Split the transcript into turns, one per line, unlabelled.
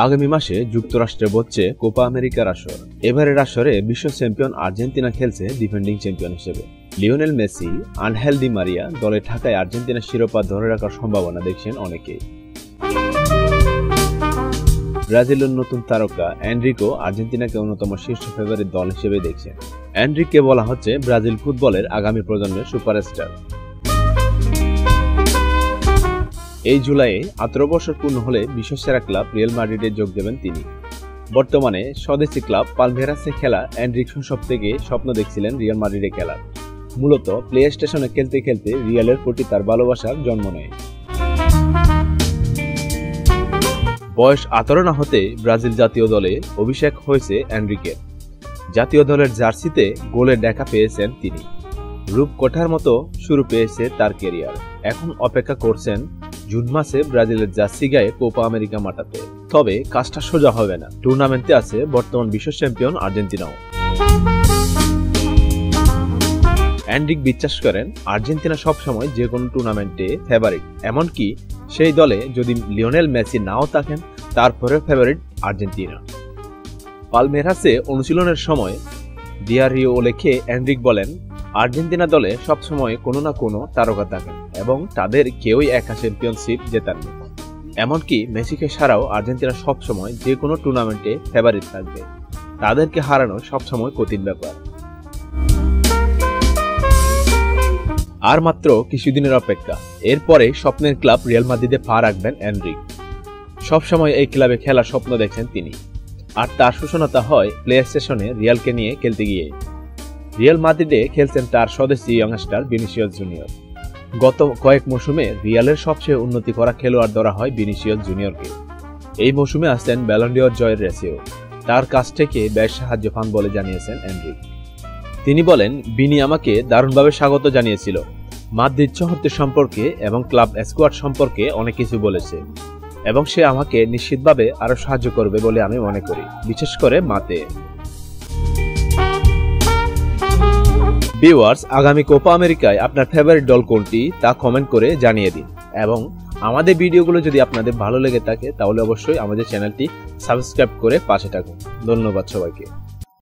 আগামী মাসে যুক্তরাষ্ট্রে বসছে কোপা আমেরিকার আসর। এবারের আসরে বিশ্ব চ্যাম্পিয়ন আর্জেন্টিনা খেলছে ডিফেন্ডিং চ্যাম্পিয়ন হিসেবে। Lionel Messi, Angel Di Maria দলে থাকায় আর্জেন্টিনার শিরোপা ধরে রাখার সম্ভাবনা দেখছেন অনেকেই। ব্রাজিলের নতুন তারকা এনরিকো আর্জেন্টিনাকে অন্যতম শীর্ষ ফেভারিট দল হিসেবে দেখছেন। এনরিককে বলা হচ্ছে ব্রাজিল ফুটবলের আগামী প্রজন্মের সুপারস্টার। এই জুলাইয়ে 18 বছর পূর্ণ হলে বিশ্বসেরা ক্লাব রিয়াল মাদ্রিদে যোগ দেবেন তিনি। বর্তমানে স্বদেশি ক্লাব পালমেরাসে খেলা এনরিক শৈশব থেকে স্বপ্ন দেখছিলেন রিয়াল মাদ্রিদে খেলার। মূলত প্লে স্টেশনে খেলতে খেলতে রিয়ালের প্রতি তার ভালোবাসার জন্ম নেয়। বয়স 18 না হতে ব্রাজিল জাতীয় দলে অভিষেক হয়েছে এনরিকের। জাতীয় দলের জার্সিতে গোলের দেখা পেয়েছেন তিনি। রূপকথার মতো শুরু পেয়েছে তার ক্যারিয়ার। এখন অপেক্ষা করছেন জুন মাসে ব্রাজিলের জার্সি গায়ে কোপা আমেরিকা মাঠাতে। তবে কাজটা সোজা হবে না। টুর্নামেন্টে আছে বর্তমান বিশ্ব চ্যাম্পিয়ন আর্জেন্টিনাও। এনরিক বিশ্বাস করেন আর্জেন্টিনা সবসময় যে কোনো টুর্নামেন্টে ফেভারিট, এমনকি সেই দলে যদি লিওনেল মেসি নাও থাকেন তারপরে ফেভারিট আর্জেন্টিনা। পালমেরাসে অনুশীলনের সময় ডিয়ারিও লেখে এনরিক বলেন, আর্জেন্টিনা দলে সবসময় কোনো না কোনো তারকা থাকেন এবং তাদের কেউই একা চ্যাম্পিয়নশিপ জেতাননি। এমনকি মেসিকে ছাড়াও আর্জেন্টিনা সবসময় যে কোনো টুর্নামেন্টে ফেভারিট থাকবে। তাদেরকে হারানো সবসময় কঠিন ব্যাপার। আর মাত্র কিছুদিনের অপেক্ষা, এরপরে স্বপ্নের ক্লাব রিয়াল মাদ্রিদে পা রাখবেন এনরিক। সবসময় এই ক্লাবে খেলার স্বপ্ন দেখছেন তিনি। আর তার সূচনাটা হয় প্লে স্টেশনে রিয়ালকে নিয়ে খেলতে গিয়ে। রিয়াল মাদ্রিদে খেলছেন তার স্বদেশী ইয়ংস্টার ভিনিসিয়াস জুনিয়র। গত কয়েক মৌসুমে রিয়ালের সবচেয়ে উন্নতি করা খেলোয়াড় ধরা হয় ভিনিসিয়াস জুনিয়রকে। এই মৌসুমে আসছেন ব্যালন ডি'অর জয়ের রেসেও। তার কাছ থেকে বেশ সাহায্য পান বলে জানিয়েছেন এনরিক। তিনি বলেন, বিনি আমাকে দারুণভাবে স্বাগত জানিয়েছিল। মাদ্রিদ শহরটি সম্পর্কে এবং ক্লাব স্কোয়াড সম্পর্কে অনেক কিছু বলেছে এবং সে আমাকে নিশ্চিতভাবে আরো সাহায্য করবে বলে আমি মনে করি, বিশেষ করে মাতে। ভিউয়ার্স, আগামী কোপা আমেরিকায় আপনার ফেভারিট দল কোনটি তা কমেন্ট করে জানিয়ে দিন এবং আমাদের ভিডিওগুলো যদি আপনাদের ভালো লেগে থাকে তাহলে অবশ্যই আমাদের চ্যানেলটি সাবস্ক্রাইব করে পাশে থাকুন। ধন্যবাদ সবাইকে।